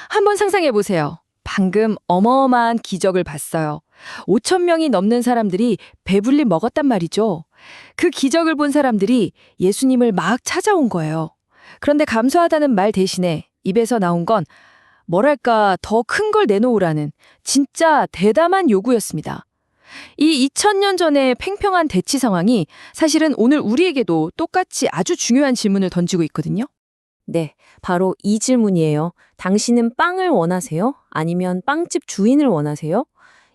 한번 상상해 보세요. 방금 어마어마한 기적을 봤어요. 5천 명이 넘는 사람들이 배불리 먹었단 말이죠. 그 기적을 본 사람들이 예수님을 막 찾아온 거예요. 그런데 감사하다는 말 대신에 입에서 나온 건 뭐랄까 더 큰 걸 내놓으라는 진짜 대담한 요구였습니다. 이 2000년 전의 팽팽한 대치 상황이 사실은 오늘 우리에게도 똑같이 아주 중요한 질문을 던지고 있거든요. 네, 바로 이 질문이에요. 당신은 빵을 원하세요? 아니면 빵집 주인을 원하세요?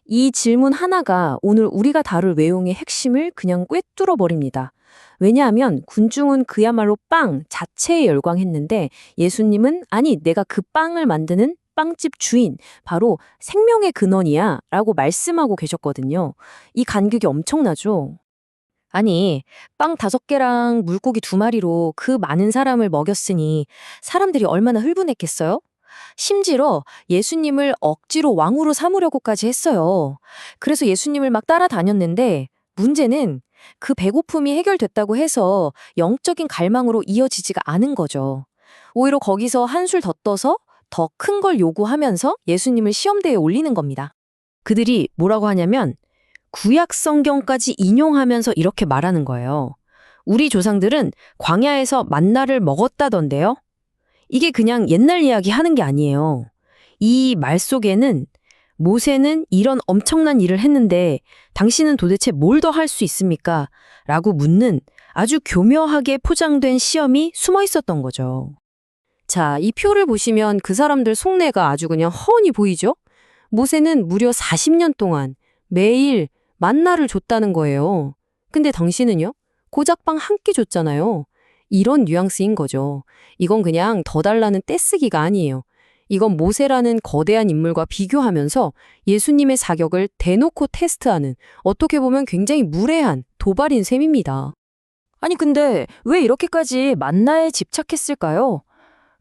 이 질문 하나가 오늘 우리가 다룰 외용의 핵심을 그냥 꿰뚫어 버립니다. 왜냐하면 군중은 그야말로 빵 자체에 열광했는데 예수님은 아니, 내가 그 빵을 만드는 빵집 주인, 바로 생명의 근원이야 라고 말씀하고 계셨거든요. 이 간격이 엄청나죠? 아니, 빵 5개랑 물고기 2마리로 그 많은 사람을 먹였으니 사람들이 얼마나 흥분했겠어요? 심지어 예수님을 억지로 왕으로 삼으려고까지 했어요. 그래서 예수님을 막 따라다녔는데 문제는 그 배고픔이 해결됐다고 해서 영적인 갈망으로 이어지지가 않은 거죠. 오히려 거기서 한술 더 떠서 더 큰 걸 요구하면서 예수님을 시험대에 올리는 겁니다. 그들이 뭐라고 하냐면 구약 성경까지 인용하면서 이렇게 말하는 거예요. 우리 조상들은 광야에서 만나를 먹었다던데요. 이게 그냥 옛날 이야기 하는 게 아니에요. 이 말 속에는 모세는 이런 엄청난 일을 했는데 당신은 도대체 뭘 더 할 수 있습니까? 라고 묻는 아주 교묘하게 포장된 시험이 숨어 있었던 거죠. 자, 이 표를 보시면 그 사람들 속내가 아주 그냥 훤히 보이죠? 모세는 무려 40년 동안 매일 만나를 줬다는 거예요. 근데 당신은요? 고작 빵 한 끼 줬잖아요. 이런 뉘앙스인 거죠. 이건 그냥 더 달라는 떼쓰기가 아니에요. 이건 모세라는 거대한 인물과 비교하면서 예수님의 사격을 대놓고 테스트하는, 어떻게 보면 굉장히 무례한 도발인 셈입니다. 아니 근데 왜 이렇게까지 만나에 집착했을까요?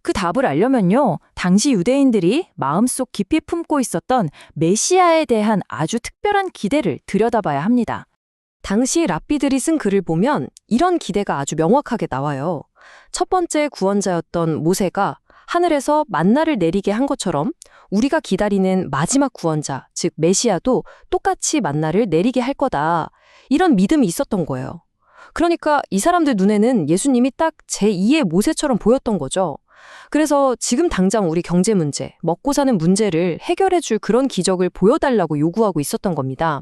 그 답을 알려면요. 당시 유대인들이 마음속 깊이 품고 있었던 메시아에 대한 아주 특별한 기대를 들여다봐야 합니다. 당시 랍비들이 쓴 글을 보면 이런 기대가 아주 명확하게 나와요. 첫 번째 구원자였던 모세가 하늘에서 만나를 내리게 한 것처럼 우리가 기다리는 마지막 구원자, 즉 메시아도 똑같이 만나를 내리게 할 거다. 이런 믿음이 있었던 거예요. 그러니까 이 사람들 눈에는 예수님이 딱 제2의 모세처럼 보였던 거죠. 그래서 지금 당장 우리 경제 문제, 먹고 사는 문제를 해결해 줄 그런 기적을 보여달라고 요구하고 있었던 겁니다.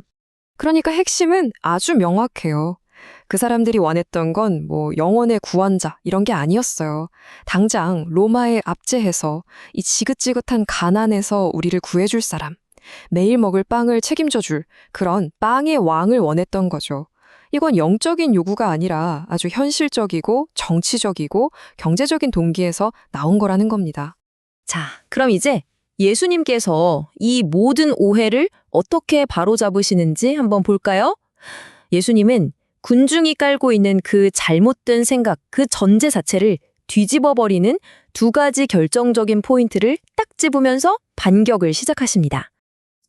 그러니까 핵심은 아주 명확해요. 그 사람들이 원했던 건 영원의 구원자 이런 게 아니었어요. 당장 로마에 압제해서 이 지긋지긋한 가난에서 우리를 구해줄 사람, 매일 먹을 빵을 책임져줄 그런 빵의 왕을 원했던 거죠. 이건 영적인 요구가 아니라 아주 현실적이고 정치적이고 경제적인 동기에서 나온 거라는 겁니다. 자, 그럼 이제 예수님께서 이 모든 오해를 어떻게 바로잡으시는지 한번 볼까요? 예수님은 군중이 깔고 있는 그 잘못된 생각, 그 전제 자체를 뒤집어버리는 2가지 결정적인 포인트를 딱 집으면서 반격을 시작하십니다.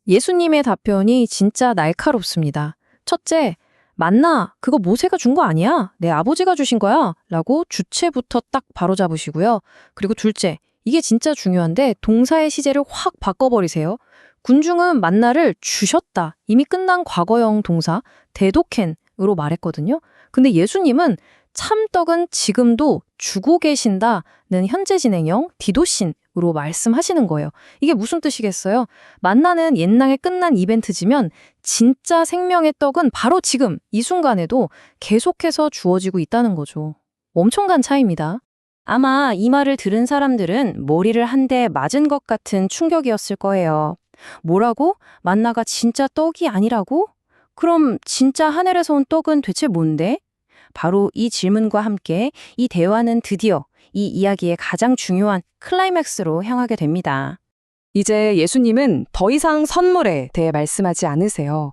예수님의 답변이 진짜 날카롭습니다. 첫째, 만나, 그거 모세가 준 거 아니야? 내 아버지가 주신 거야? 라고 주체부터 딱 바로잡으시고요. 그리고 둘째, 이게 진짜 중요한데 동사의 시제를 확 바꿔버리세요. 군중은 만나를 주셨다. 이미 끝난 과거형 동사 데도켄으로 말했거든요. 근데 예수님은 참떡은 지금도 주고 계신다는 현재 진행형 디도신으로 말씀하시는 거예요. 이게 무슨 뜻이겠어요? 만나는 옛날에 끝난 이벤트지만 진짜 생명의 떡은 바로 지금 이 순간에도 계속해서 주어지고 있다는 거죠. 엄청난 차이입니다. 아마 이 말을 들은 사람들은 머리를 한 대 맞은 것 같은 충격이었을 거예요. 뭐라고? 만나가 진짜 떡이 아니라고? 그럼 진짜 하늘에서 온 떡은 대체 뭔데? 바로 이 질문과 함께 이 대화는 드디어 이 이야기의 가장 중요한 클라이맥스로 향하게 됩니다. 이제 예수님은 더 이상 선물에 대해 말씀하지 않으세요.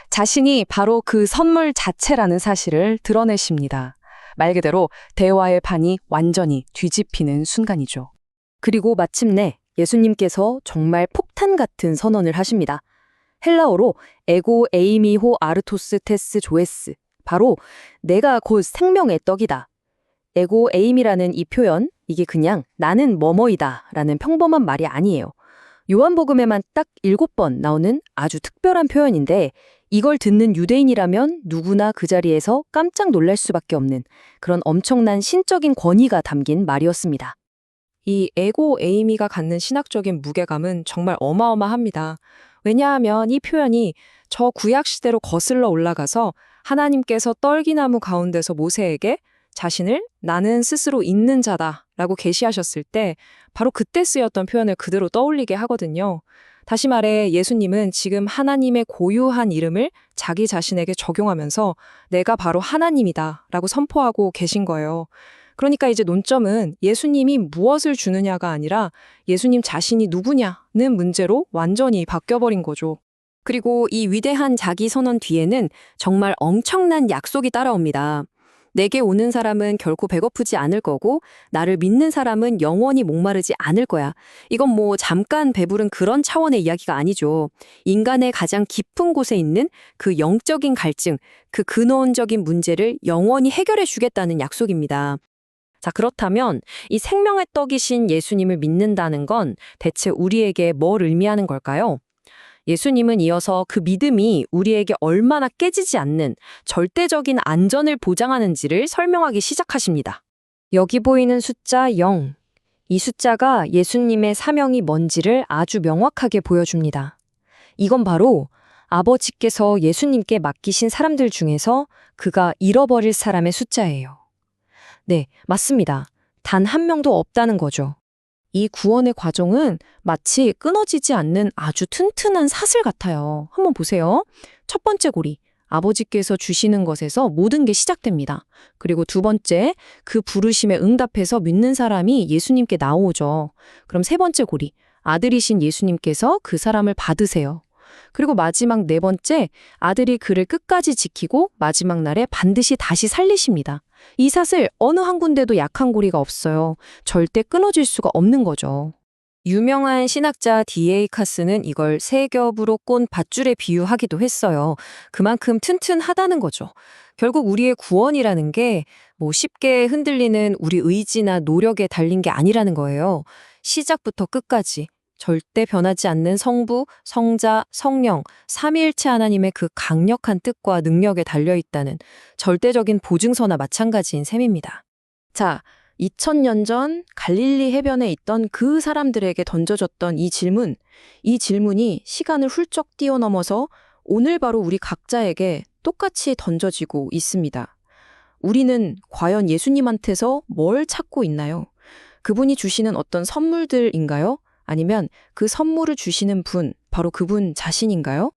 자신이 바로 그 선물 자체라는 사실을 드러내십니다. 말 그대로 대화의 판이 완전히 뒤집히는 순간이죠. 그리고 마침내 예수님께서 정말 폭탄 같은 선언을 하십니다. 헬라어로 에고 에이미호 아르토스 테스 조에스, 바로 내가 곧 생명의 떡이다. 에고 에임이라는 이 표현, 이게 그냥 나는 뭐뭐이다 라는 평범한 말이 아니에요. 요한복음에만 딱 7번 나오는 아주 특별한 표현인데 이걸 듣는 유대인이라면 누구나 그 자리에서 깜짝 놀랄 수밖에 없는 그런 엄청난 신적인 권위가 담긴 말이었습니다. 이 에고 에이미가 갖는 신학적인 무게감은 정말 어마어마합니다. 왜냐하면 이 표현이 저 구약시대로 거슬러 올라가서 하나님께서 떨기나무 가운데서 모세에게 자신을 나는 스스로 있는 자다라고 계시하셨을 때 바로 그때 쓰였던 표현을 그대로 떠올리게 하거든요. 다시 말해 예수님은 지금 하나님의 고유한 이름을 자기 자신에게 적용하면서 내가 바로 하나님이다라고 선포하고 계신 거예요. 그러니까 이제 논점은 예수님이 무엇을 주느냐가 아니라 예수님 자신이 누구냐는 문제로 완전히 바뀌어버린 거죠. 그리고 이 위대한 자기 선언 뒤에는 정말 엄청난 약속이 따라옵니다. 내게 오는 사람은 결코 배고프지 않을 거고 나를 믿는 사람은 영원히 목마르지 않을 거야. 이건 뭐 잠깐 배부른 그런 차원의 이야기가 아니죠. 인간의 가장 깊은 곳에 있는 그 영적인 갈증, 그 근원적인 문제를 영원히 해결해 주겠다는 약속입니다. 자, 그렇다면 이 생명의 떡이신 예수님을 믿는다는 건 대체 우리에게 뭘 의미하는 걸까요? 예수님은 이어서 그 믿음이 우리에게 얼마나 깨지지 않는 절대적인 안전을 보장하는지를 설명하기 시작하십니다. 여기 보이는 숫자 0. 이 숫자가 예수님의 사명이 뭔지를 아주 명확하게 보여줍니다. 이건 바로 아버지께서 예수님께 맡기신 사람들 중에서 그가 잃어버릴 사람의 숫자예요. 네, 맞습니다. 단 한 명도 없다는 거죠. 이 구원의 과정은 마치 끊어지지 않는 아주 튼튼한 사슬 같아요. 한번 보세요. 첫 번째 고리, 아버지께서 주시는 것에서 모든 게 시작됩니다. 그리고 두 번째, 그 부르심에 응답해서 믿는 사람이 예수님께 나오죠. 그럼 세 번째 고리, 아들이신 예수님께서 그 사람을 받으세요. 그리고 마지막 네 번째, 아들이 그를 끝까지 지키고 마지막 날에 반드시 다시 살리십니다. 이 사슬 어느 한 군데도 약한 고리가 없어요. 절대 끊어질 수가 없는 거죠. 유명한 신학자 D.A. 카스는 이걸 세 겹으로 꼰 밧줄에 비유하기도 했어요. 그만큼 튼튼하다는 거죠. 결국 우리의 구원이라는 게 뭐 쉽게 흔들리는 우리 의지나 노력에 달린 게 아니라는 거예요. 시작부터 끝까지 절대 변하지 않는 성부, 성자, 성령, 삼위일체 하나님의 그 강력한 뜻과 능력에 달려있다는 절대적인 보증서나 마찬가지인 셈입니다. 자, 2000년 전 갈릴리 해변에 있던 그 사람들에게 던져졌던 이 질문이 시간을 훌쩍 뛰어넘어서 오늘 바로 우리 각자에게 똑같이 던져지고 있습니다. 우리는 과연 예수님한테서 뭘 찾고 있나요? 그분이 주시는 어떤 선물들인가요? 아니면 그 선물을 주시는 분, 바로 그분 자신인가요?